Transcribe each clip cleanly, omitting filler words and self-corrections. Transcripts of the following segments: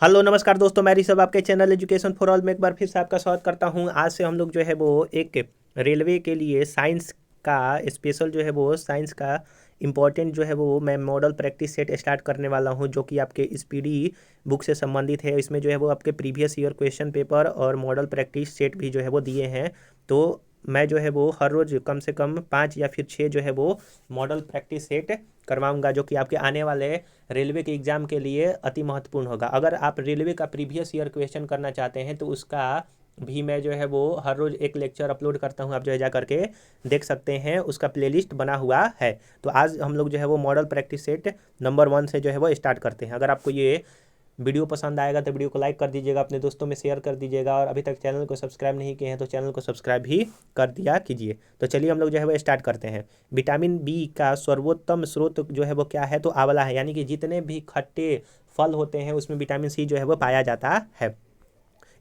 Hello नमस्कार दोस्तों, मैं ऋषभ आपके चैनल एजुकेशन फॉर ऑल में एक बार फिर से आपका स्वागत करता हूं। आज से हम लोग जो है वो एक रेलवे के लिए साइंस का स्पेशल जो है वो साइंस का इम्पोर्टेंट जो है वो मैं मॉडल प्रैक्टिस सेट स्टार्ट करने वाला हूं, जो कि आपके स्पीडी बुक से संबंधित है। इसमें जो है वो आपके प्रीवियस ईयर क्वेश्चन पेपर और मॉडल प्रैक्टिस सेट भी जो है वो दिए हैं। तो मैं जो है वो हर रोज़ कम से कम 5 या फिर 6 जो है वो मॉडल प्रैक्टिस सेट करवाऊंगा, जो कि आपके आने वाले रेलवे के एग्ज़ाम के लिए अति महत्वपूर्ण होगा। अगर आप रेलवे का प्रीवियस ईयर क्वेश्चन करना चाहते हैं तो उसका भी मैं जो है वो हर रोज़ एक लेक्चर अपलोड करता हूँ, आप जो है जा करके देख सकते हैं, उसका प्लेलिस्ट बना हुआ है। तो आज हम लोग जो है वो मॉडल प्रैक्टिस सेट नंबर 1 से जो है वो स्टार्ट करते हैं। अगर आपको ये वीडियो पसंद आएगा तो वीडियो को लाइक कर दीजिएगा, अपने दोस्तों में शेयर कर दीजिएगा, और अभी तक चैनल को सब्सक्राइब नहीं किए हैं तो चैनल को सब्सक्राइब भी कर दिया कीजिए। तो चलिए हम लोग जो है वो स्टार्ट करते हैं। विटामिन बी का सर्वोत्तम स्रोत जो है वो क्या है, तो आंवला है। यानी कि जितने भी खट्टे फल होते हैं उसमें विटामिन सी जो है वो पाया जाता है।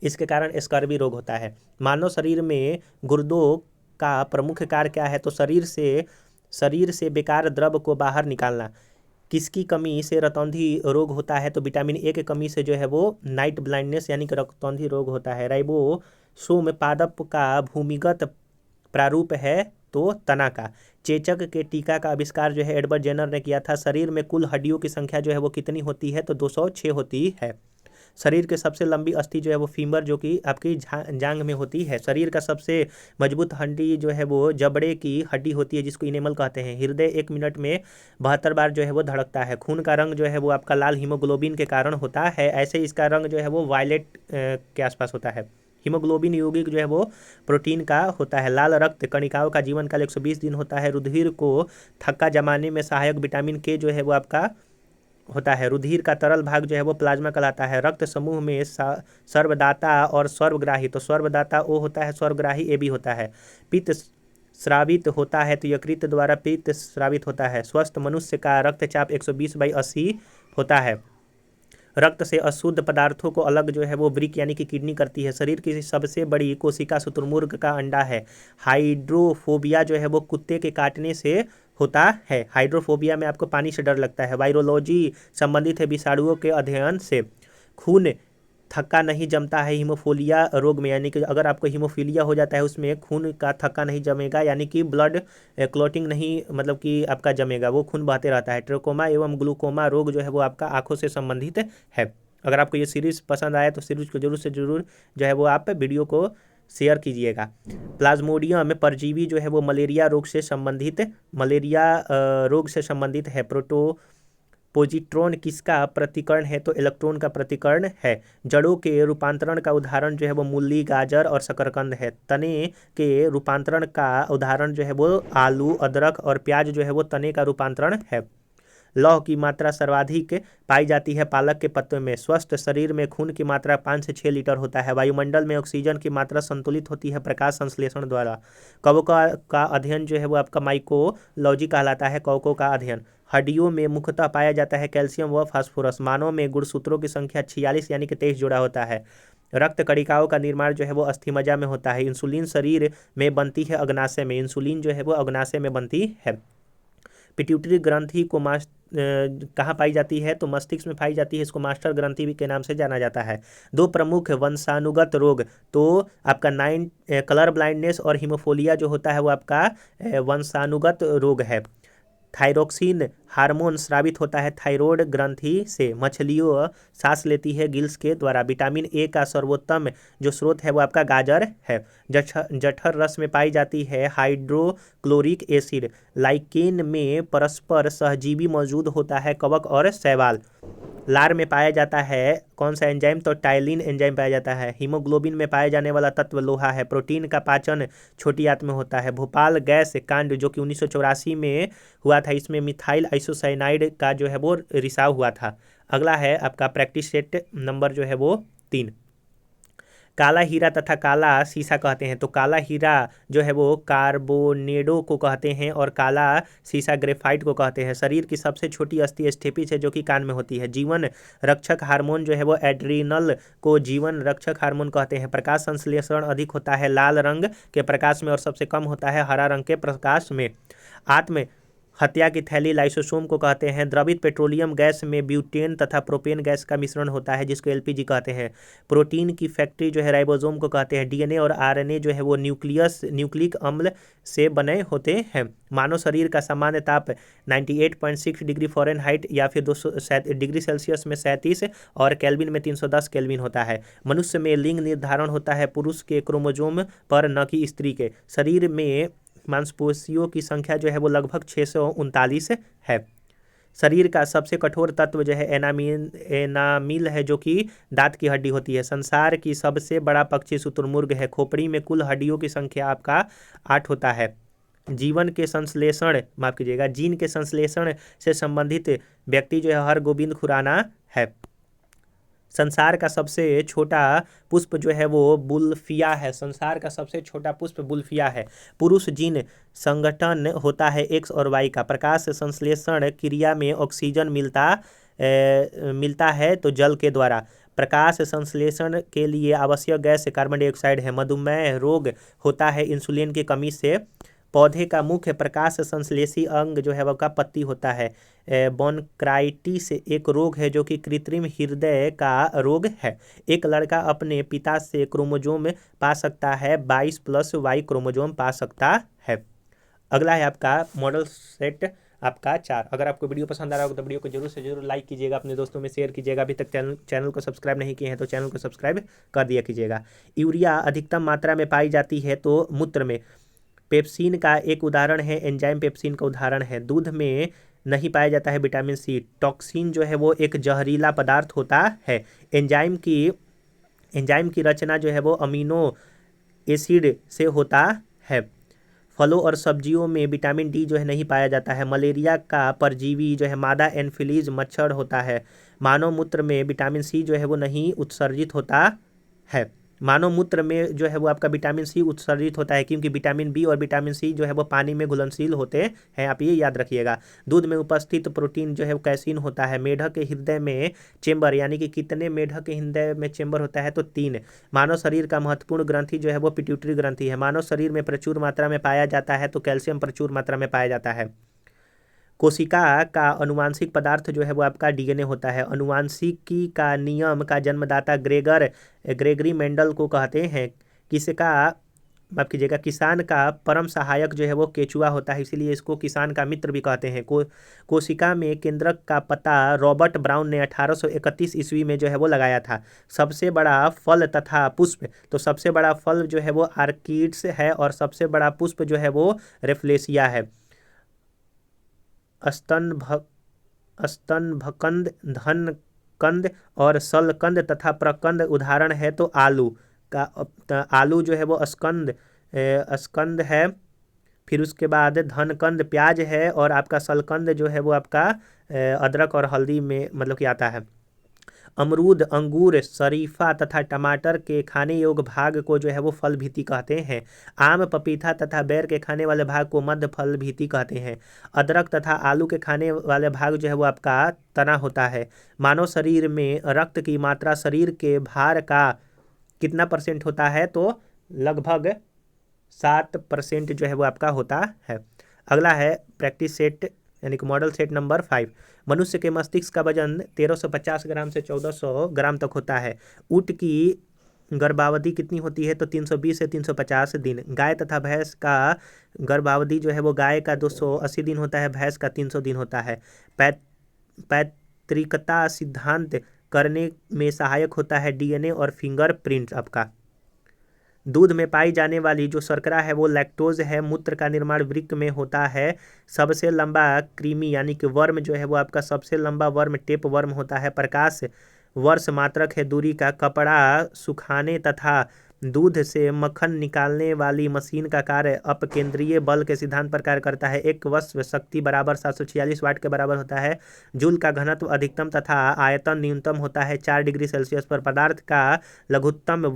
इसके कारण स्कर्वी रोग होता है। मानव शरीर में गुर्दों का प्रमुख कार्य क्या है, तो शरीर से बेकार द्रव को बाहर निकालना। किसकी कमी से रतौंधी रोग होता है, तो विटामिन ए की कमी से जो है वो नाइट ब्लाइंडनेस यानी कि रतौंधी रोग होता है। राइबोसोम पादप का भूमिगत प्रारूप है, तो तना का। चेचक के टीका का आविष्कार जो है एडवर्ड जेनर ने किया था। शरीर में कुल हड्डियों की संख्या जो है वो कितनी होती है, तो 206 होती है। शरीर की सबसे लंबी अस्थि जो है वो फीमर, जो कि आपकी जांग में होती है। शरीर का सबसे मजबूत हड्डी जो है वो जबड़े की हड्डी होती है, जिसको इनेमल कहते हैं। हृदय 1 मिनट में 72 बार जो है वो धड़कता है। खून का रंग जो है वो आपका लाल हीमोग्लोबिन के कारण होता है। ऐसे इसका रंग जो है वो वायलेट के आसपास होता है। हीमोग्लोबिन यौगिक जो है वो प्रोटीन का होता है। लाल रक्त कणिकाओं का जीवन काल 120 दिन होता है। रुधिर को थक्का जमाने में सहायक विटामिन के जो है वो आपका होता है। रुधिर का तरल भाग जो है वो प्लाज्मा कहलाता है। रक्त समूह में सर्वदाता और सर्वग्राही, तो सर्वदाता ओ होता है, सर्वग्राही ए बी होता है। पित्त स्रावित होता है, तो यकृत द्वारा पित्त स्रावित होता है। स्वस्थ मनुष्य का रक्तचाप 120/80 होता है। रक्त से अशुद्ध पदार्थों को अलग जो है वो वृक्क यानी कि किडनी करती है। शरीर की सबसे बड़ी कोशिका शुतुरमुर्ग का अंडा है। हाइड्रोफोबिया जो है वो कुत्ते के काटने से होता है। हाइड्रोफोबिया में आपको पानी से डर लगता है। वायरोलॉजी संबंधित है विषाणुओं के अध्ययन से। खून थक्का नहीं जमता है हीमोफीलिया रोग में, यानी कि अगर आपको हीमोफीलिया हो जाता है उसमें खून का थक्का नहीं जमेगा, यानी कि ब्लड क्लॉटिंग नहीं, मतलब कि आपका जमेगा, वो खून बहते रहता है। ट्रोकोमा एवं ग्लूकोमा रोग जो है वो आपका आंखों से संबंधित है। अगर आपको ये सीरीज पसंद आए तो सीरीज को जरूर से जरूर जो है वो आप वीडियो को शेयर कीजिएगा। प्लाज्मोडियम परजीवी जो है वो मलेरिया रोग से संबंधित है। पोजिट्रॉन किसका प्रतिकरण है, तो इलेक्ट्रॉन का प्रतिकरण है। जड़ों के रूपांतरण का उदाहरण जो है वो मूली, गाजर और शकरकंद है। तने के रूपांतरण का उदाहरण जो है वो आलू, अदरक और प्याज जो है वो तने का रूपांतरण है। लौह की मात्रा सर्वाधिक पाई जाती है पालक के पत्तों में। स्वस्थ शरीर में खून की मात्रा 5 से 6 लीटर होता है। वायुमंडल में ऑक्सीजन की मात्रा संतुलित होती है प्रकाश संश्लेषण द्वारा। कवकों का अध्ययन जो है वो आपका माइकोलॉजी कहलाता है। कवकों का अध्ययन। हड्डियों में मुख्यतः पाया जाता है कैल्शियम व फास्फोरस। मानव में गुणसूत्रों की संख्या 46 यानी कि 23 जोड़ा होता है। रक्त कणिकाओं का निर्माण जो है वो अस्थिमज्जा में होता है। इंसुलिन शरीर में बनती है अग्नाशय में। इंसुलिन जो है वो अग्नाशय में बनती है। पिट्यूटरी ग्रंथि को कहाँ पाई जाती है, तो मस्तिष्क में पाई जाती है। इसको मास्टर ग्रंथि भी के नाम से जाना जाता है। दो प्रमुख वंशानुगत रोग, तो आपका कलर ब्लाइंडनेस और हीमोफोलिया जो होता है वो आपका वंशानुगत रोग है। थायरोक्सिन हार्मोन स्रावित होता है थायराइड ग्रंथि से। मछलियों सांस लेती है गिल्स के द्वारा। विटामिन ए का सर्वोत्तम जो स्रोत है वो आपका गाजर है। जठर रस में पाई जाती है हाइड्रोक्लोरिक एसिड। लाइकेन में परस्पर सहजीवी मौजूद होता है कवक और शैवाल। लार में पाया जाता है कौन सा एंजाइम, तो टाइलिन एंजाइम पाया जाता है। हीमोग्लोबिन में पाया जाने वाला तत्व लोहा है। प्रोटीन का पाचन छोटी आंत में होता है। भोपाल गैस कांड जो कि 1984 में हुआ था, इसमें मिथाइल आइसोसाइनाइड का जो है वो रिसाव हुआ था। अगला है आपका प्रैक्टिस सेट नंबर जो है वो 3। काला हीरा तथा काला शीशा कहते हैं, तो काला हीरा जो है वो कार्बोनेडो को कहते हैं और काला शीशा ग्रेफाइट को कहते हैं। शरीर की सबसे छोटी अस्थि स्टेपिस है जो कि कान में होती है। जीवन रक्षक हार्मोन जो है वो एड्रिनल को जीवन रक्षक हार्मोन कहते हैं। प्रकाश संश्लेषण अधिक होता है लाल रंग के प्रकाश में और सबसे कम होता है हरा रंग के प्रकाश में। आत्म हत्या की थैली लाइसोसोम को कहते हैं। द्रवित पेट्रोलियम गैस में ब्यूटेन तथा प्रोपेन गैस का मिश्रण होता है जिसको एलपीजी कहते हैं। प्रोटीन की फैक्ट्री जो है राइबोसोम को कहते हैं। डीएनए और आरएनए जो है वो न्यूक्लिक अम्ल से बने होते हैं। मानव शरीर का सामान्य ताप 98.6 डिग्री फ़ारेनहाइट या फिर 200 डिग्री सेल्सियस में 37 और केल्विन में 310 केल्विन होता है। मनुष्य में लिंग निर्धारण होता है पुरुष के क्रोमोसोम पर, न कि स्त्री के। शरीर में मांसपेशियों की संख्या जो है वो लगभग 639 है। शरीर का सबसे कठोर तत्व जो है एनामिल है, जो कि दांत की हड्डी होती है। संसार की सबसे बड़ा पक्षी शुतुरमुर्ग है। खोपड़ी में कुल हड्डियों की संख्या आपका 8 होता है। जीन के संश्लेषण से संबंधित व्यक्ति जो है हरगोविंद खुराना है। संसार का सबसे छोटा पुष्प जो है वो बुल्फिया है। संसार का सबसे छोटा पुष्प बुल्फिया है। पुरुष जीन संगठन होता है एक्स और वाई का। प्रकाश संश्लेषण क्रिया में ऑक्सीजन मिलता है तो जल के द्वारा। प्रकाश संश्लेषण के लिए आवश्यक गैस कार्बन डाइऑक्साइड है। मधुमेह रोग होता है इंसुलिन की कमी से। पौधे का मुख्य प्रकाश संश्लेषी अंग जो है वह का पत्ती होता है। बोनक्राइटिस एक रोग है जो कि कृत्रिम हृदय का रोग है। एक लड़का अपने पिता से क्रोमोसोम पा सकता है, 22+Y क्रोमोसोम पा सकता है। अगला है आपका मॉडल सेट आपका 4। अगर आपको वीडियो पसंद आ रहा होगा तो वीडियो को जरूर से जरूर लाइक कीजिएगा, अपने दोस्तों में शेयर कीजिएगा। अभी तक चैनल को सब्सक्राइब नहीं किए हैं तो चैनल को सब्सक्राइब कर दिया कीजिएगा। यूरिया अधिकतम मात्रा में पाई जाती है तो मूत्र में। पेप्सिन का एक उदाहरण है, एंजाइम पेप्सिन का उदाहरण है। दूध में नहीं पाया जाता है विटामिन सी। टॉक्सिन जो है वो एक जहरीला पदार्थ होता है। एंजाइम की रचना जो है वो अमीनो एसिड से होता है। फलों और सब्जियों में विटामिन डी जो है नहीं पाया जाता है। मलेरिया का परजीवी जो है मादा एनफिलीज मच्छर होता है। मानव मूत्र में विटामिन सी जो है वो नहीं उत्सर्जित होता है। मानव मूत्र में जो है वो आपका विटामिन सी उत्सर्जित होता है क्योंकि विटामिन बी और विटामिन सी जो है वो पानी में घुलनशील होते हैं, आप ये याद रखिएगा। दूध में उपस्थित प्रोटीन जो है वो कैसीन होता है। मेढक के हृदय में चेंबर, यानी कि कितने मेढक के हृदय में चेंबर होता है तो 3। मानव शरीर का महत्वपूर्ण ग्रंथि जो है वो पिट्यूटरी ग्रंथि है। मानव शरीर में प्रचुर मात्रा में पाया जाता है तो कैल्शियम प्रचुर मात्रा में पाया जाता है। कोशिका का अनुवांशिक पदार्थ जो है वो आपका डीएनए होता है। अनुवांशिकी का नियम का जन्मदाता ग्रेगरी मेंडल को कहते हैं। किसान का परम सहायक जो है वो केचुआ होता है, इसीलिए इसको किसान का मित्र भी कहते हैं। कोशिका में केंद्रक का पता रॉबर्ट ब्राउन ने 1831 ईस्वी में जो है वो लगाया था। सबसे बड़ा फल तथा पुष्प, तो सबसे बड़ा फल जो है वो आर्किड्स है और सबसे बड़ा पुष्प जो है वो रेफ्लेशिया है। स्तनभकंद, धनकंद और शलकंद तथा प्रकंद उदाहरण है तो आलू जो है वो स्कंद है। फिर उसके बाद धनकंद प्याज है और आपका शलकंद जो है वो आपका अदरक और हल्दी में मतलब कि आता है। अमरूद, अंगूर, शरीफा तथा टमाटर के खाने योग्य भाग को जो है वो फल भीति कहते हैं। आम, पपीता तथा बेर के खाने वाले भाग को मध्य फल भीति कहते हैं। अदरक तथा आलू के खाने वाले भाग जो है वो आपका तना होता है। मानव शरीर में रक्त की मात्रा शरीर के भार का कितना % होता है तो लगभग 7% जो है वो आपका होता है। अगला है प्रैक्टिस सेट यानी कि मॉडल सेट नंबर 5। मनुष्य के मस्तिष्क का वजन 1350 ग्राम से 1400 ग्राम तक होता है। ऊँट की गर्भावधि कितनी होती है तो 320 से 350 दिन। गाय तथा भैंस का गर्भावधि जो है वो गाय का 280 दिन होता है, भैंस का 300 दिन होता है। पैतृकता सिद्धांत करने में सहायक होता है डीएनए और फिंगरप्रिंट आपका। दूध में पाई जाने वाली जो शर्करा है वो लैक्टोज है। मूत्र का निर्माण वृक्क में होता है। सबसे लंबा कृमि यानी कि वर्म जो है वो आपका सबसे लंबा वर्म टेप वर्म होता है। प्रकाश वर्ष मात्रक है दूरी का। कपड़ा सुखाने तथा दूध से मक्खन निकालने वाली मशीन का कार्य अपकेंद्रीय बल के सिद्धांत पर कार्य करता है। एक वस्व शक्ति बराबर 746 वाट के बराबर होता है। जूल का घनत्व अधिकतम तथा आयतन न्यूनतम होता है 4 डिग्री सेल्सियस पर। पदार्थ का लघुत्तम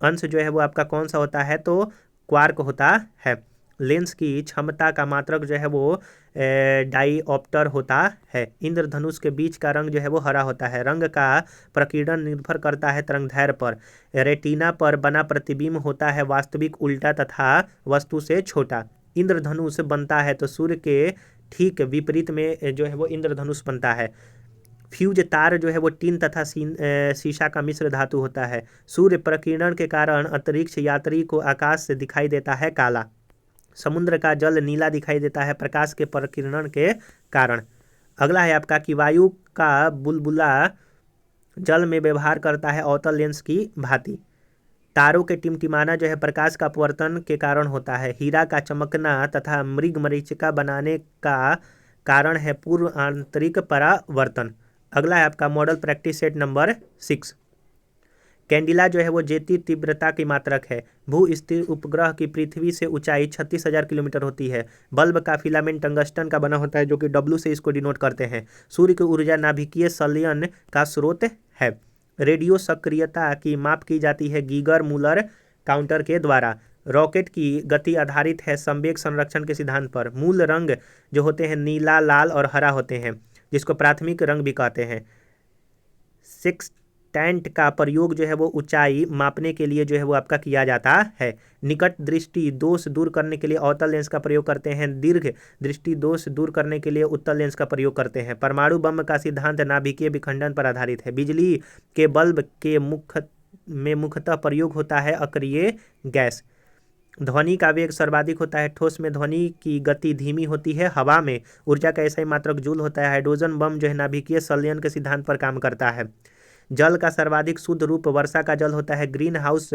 अंश जो है वो आपका कौन सा होता है तो क्वार्क होता है। लेंस की क्षमता का मात्रक जो है वो डाईऑप्टर होता है। इंद्रधनुष के बीच का रंग जो है वो हरा होता है। रंग का प्रकीर्णन निर्भर करता है तरंगदैर्घ्य पर। रेटिना पर बना प्रतिबिंब होता है वास्तविक, उल्टा तथा वस्तु से छोटा। इंद्रधनुष बनता है तो सूर्य के ठीक विपरीत में जो है वो इंद्रधनुष बनता है। फ्यूज तार जो है वो टीन तथा शीशा का मिश्र धातु होता है। सूर्य प्रकीर्णन के कारण अंतरिक्ष यात्री को आकाश से दिखाई देता है काला। समुद्र का जल नीला दिखाई देता है प्रकाश के प्रकीर्णन के कारण। अगला है आपका कि वायु का बुलबुला जल में व्यवहार करता है अवतल लेंस की भांति। तारों के टिमटिमाना जो है प्रकाश का अपवर्तन के कारण होता है। हीरा का चमकना तथा मृग मरीचिका बनाने का कारण है पूर्व आंतरिक परावर्तन। अगला है आपका model practice set number 6। Cadila जो है वो ज्योति तीव्रता की मात्रक है। भू स्थिर उपग्रह की पृथ्वी से ऊंचाई 36,000 किलोमीटर होती है। बल्ब का फिलामेंट टंगस्टन का बना होता है जो कि W से इसको डिनोट करते हैं। सूर्य की ऊर्जा नाभिकीय संलयन का स्रोत है। रेडियो सक्रियता की माप की जाती है गीगर मूलर काउंटर के द्वारा। रॉकेट की गति आधारिट है संवेग संरक्षण के सिद्धांत पर। मूल रंग जो होते हैं नीला, लाल और हरा होते हैं, जिसको प्राथमिक रंग भी कहते हैं। सेक्सटेंट का प्रयोग जो है वो ऊंचाई मापने के लिए जो है वो आपका किया जाता है। निकट दृष्टि दोष दूर करने के लिए अवतल लेंस का प्रयोग करते हैं। दीर्घ दृष्टि दोष दूर करने के लिए उत्तल लेंस का प्रयोग करते हैं। परमाणु बम का सिद्धांत नाभिकीय विखंडन पर आधारित है। बिजली के बल्ब के मुख्यतः प्रयोग होता है अक्रिय गैस। ध्वनि का वेग सर्वाधिक होता है। ठोस में ध्वनि की गति धीमी होती है। हवा में ऊर्जा का ऐसा ही मात्रक जूल होता है। हाइड्रोजन बम जो है नाभिकीय संलयन के सिद्धांत पर काम करता है। जल का सर्वाधिक शुद्ध रूप वर्षा का जल होता है। ग्रीन हाउस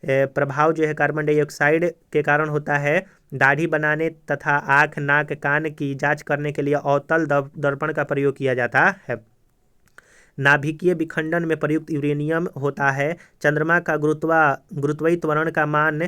प्रभाव जो है कार्बन डाइऑक्साइड के कारण होता है। दाढ़ी बनाने तथा आँख, नाक, कान की जांच करने के लिए अवतल दर्पण का प्रयोग किया जाता है। नाभिकीय विखंडन में प्रयुक्त यूरेनियम होता है। चंद्रमा का गुरुत्वीय त्वरण का मान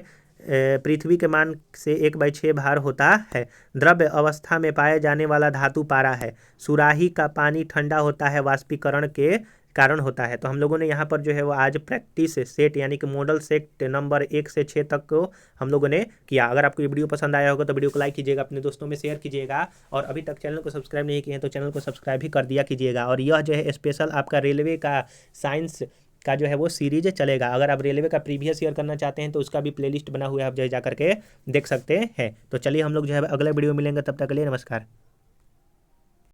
पृथ्वी के मान से 1/6 भार होता है। द्रव्य अवस्था में पाए जाने वाला धातु पारा है। सुराही का पानी ठंडा होता है, वाष्पीकरण के कारण होता है। तो हम लोगों ने यहाँ पर जो है वो आज प्रैक्टिस सेट यानी कि मॉडल सेट नंबर 1 से 6 तक को हम लोगों ने किया। अगर आपको ये वीडियो पसंद आया होगा तो वीडियो को लाइक कीजिएगा, अपने दोस्तों में शेयर कीजिएगा, और अभी तक चैनल को सब्सक्राइब नहीं किए हैं तो चैनल को सब्सक्राइब भी कर दिया कीजिएगा। और यह जो है स्पेशल आपका रेलवे का साइंस का जो है वो सीरीज चलेगा। अगर आप रेलवे का प्रीवियस ईयर करना चाहते हैं तो उसका भी प्लेलिस्ट बना हुआ है, आप जो जा करके देख सकते हैं। तो चलिए हम लोग जो है अगले वीडियो में मिलेंगे, तब तक के लिए नमस्कार।